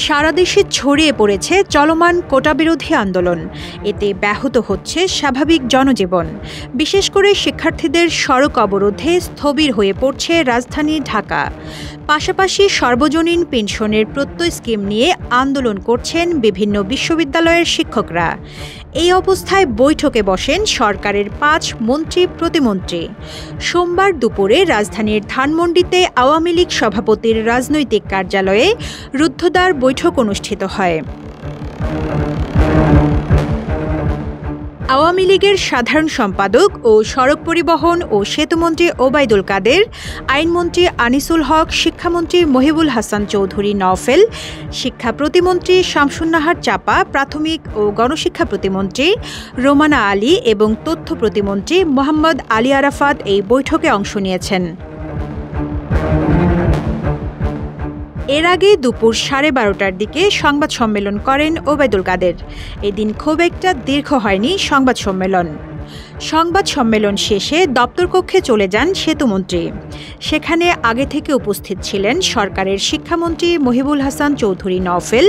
সারা দেশে ছড়িয়ে পড়েছে চলমান কোটাবিরোধী আন্দোলন। এতে ব্যাহত হচ্ছে স্বাভাবিক জনজীবন। বিশেষ করে শিক্ষার্থীদের সড়ক অবরোধে স্থবির হয়ে পড়ছে রাজধানী ঢাকা। পাশাপাশি সর্বজনীন পেনশনের প্রত্যয় স্কিম নিয়ে আন্দোলন করছেন বিভিন্ন বিশ্ববিদ্যালয়ের শিক্ষকরা। এই অবস্থায় বৈঠকে বসেন সরকারের ৫ মন্ত্রী প্রতিমন্ত্রী। সোমবার দুপুরে রাজধানীর ধানমন্ডিতে আওয়ামী লীগ সভাপতির রাজনৈতিক কার্যালয়ে রুদ্ধদ্বার বৈঠক অনুষ্ঠিত হয়। আওয়ামী লীগের সাধারণ সম্পাদক ও সড়ক পরিবহন ও সেতুমন্ত্রী ওবায়দুল কাদের, আইনমন্ত্রী আনিসুল হক, শিক্ষামন্ত্রী মহিবুল হাসান চৌধুরী নওফেল, শিক্ষা প্রতিমন্ত্রী শামসুন্নাহার চাপা, প্রাথমিক ও গণশিক্ষা প্রতিমন্ত্রী রোমানা আলী এবং তথ্য প্রতিমন্ত্রী মোহাম্মদ আলী আরাফাত এই বৈঠকে অংশ নিয়েছেন। এর আগে দুপুর 12:30টার দিকে সংবাদ সম্মেলন করেন ওবায়দুল কাদের। এদিন খুব একটা দীর্ঘ হয়নি সংবাদ সম্মেলন। সংবাদ সম্মেলন শেষে দপ্তর কক্ষে চলে যান সেতুমন্ত্রী। সেখানে আগে থেকে উপস্থিত ছিলেন সরকারের শিক্ষামন্ত্রী মহিবুল হাসান চৌধুরী নওফেল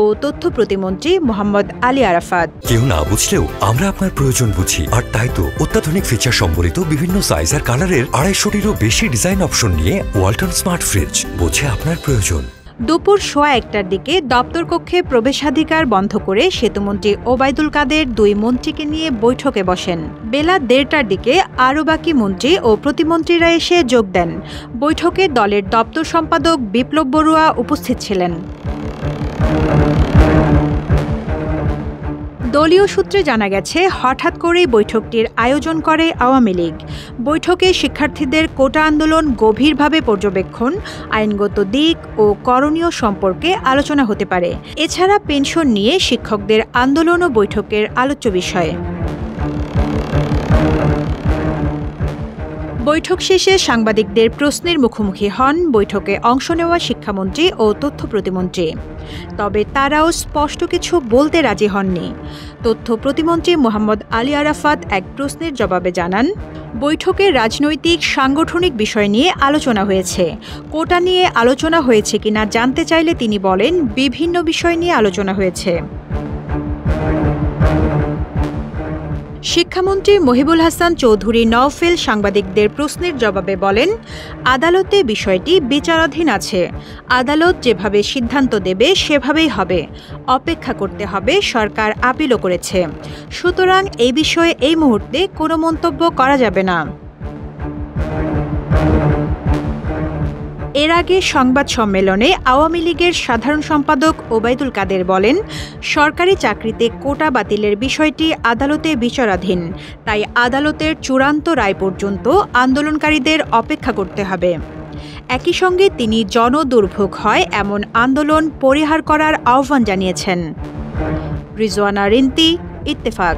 ও তথ্য প্রতিমন্ত্রী মোহাম্মদ আলী আরাফাত। কেউ না বুঝলেও আমরা আপনার প্রয়োজন বুঝি, আর তাই তো অত্যাধুনিক ফিচার সম্বলিত বিভিন্ন সাইজ আর কালারের 250-টিরও বেশি ডিজাইন অপশন নিয়ে ওয়ালটন স্মার্ট ফ্রিজ বোঝে আপনার প্রয়োজন। দুপুর 1:15টার দিকে দপ্তর কক্ষে প্রবেশাধিকার বন্ধ করে সেতুমন্ত্রী ওবায়দুল কাদের 2 মন্ত্রীকে নিয়ে বৈঠকে বসেন। বেলা 1:30টার দিকে আরও বাকি মন্ত্রী ও প্রতিমন্ত্রীরা এসে যোগ দেন। বৈঠকে দলের দপ্তর সম্পাদক বিপ্লব বড়ুয়া উপস্থিত ছিলেন। দলীয় সূত্রে জানা গেছে, হঠাৎ করেই বৈঠকটির আয়োজন করে আওয়ামী লীগ। বৈঠকে শিক্ষার্থীদের কোটা আন্দোলন গভীরভাবে পর্যবেক্ষণ, আইনগত দিক ও করণীয় সম্পর্কে আলোচনা হতে পারে। এছাড়া পেনশন নিয়ে শিক্ষকদের আন্দোলনও বৈঠকের আলোচ্য বিষয়। বৈঠক শেষে সাংবাদিকদের প্রশ্নের মুখোমুখি হন বৈঠকে অংশ নেওয়া শিক্ষামন্ত্রী ও তথ্য প্রতিমন্ত্রী। তবে তারাও স্পষ্ট কিছু বলতে রাজি হননি। তথ্য প্রতিমন্ত্রী মোহাম্মদ আলী আরাফাত এক প্রশ্নের জবাবে জানান, বৈঠকে রাজনৈতিক সাংগঠনিক বিষয় নিয়ে আলোচনা হয়েছে। কোটা নিয়ে আলোচনা হয়েছে কিনা জানতে চাইলে তিনি বলেন, বিভিন্ন বিষয় নিয়ে আলোচনা হয়েছে। শিক্ষামন্ত্রী মহিবুল হাসান চৌধুরী নওফেল সাংবাদিকদের প্রশ্নের জবাবে বলেন, আদালতে বিষয়টি বিচারাধীন আছে। আদালত যেভাবে সিদ্ধান্ত দেবে সেভাবেই হবে। অপেক্ষা করতে হবে, সরকার আপিলও করেছে। সুতরাং এই বিষয়ে এই মুহূর্তে কোনো মন্তব্য করা যাবে না। এর আগে সংবাদ সম্মেলনে আওয়ামী লীগের সাধারণ সম্পাদক ওবায়দুল কাদের বলেন, সরকারি চাকরিতে কোটা বাতিলের বিষয়টি আদালতে বিচারাধীন। তাই আদালতের চূড়ান্ত রায় পর্যন্ত আন্দোলনকারীদের অপেক্ষা করতে হবে। একই সঙ্গে তিনি জনদুর্ভোগ হয় এমন আন্দোলন পরিহার করার আহ্বান জানিয়েছেন। রিজওয়ানা রিন্তি, ইত্তেফাক।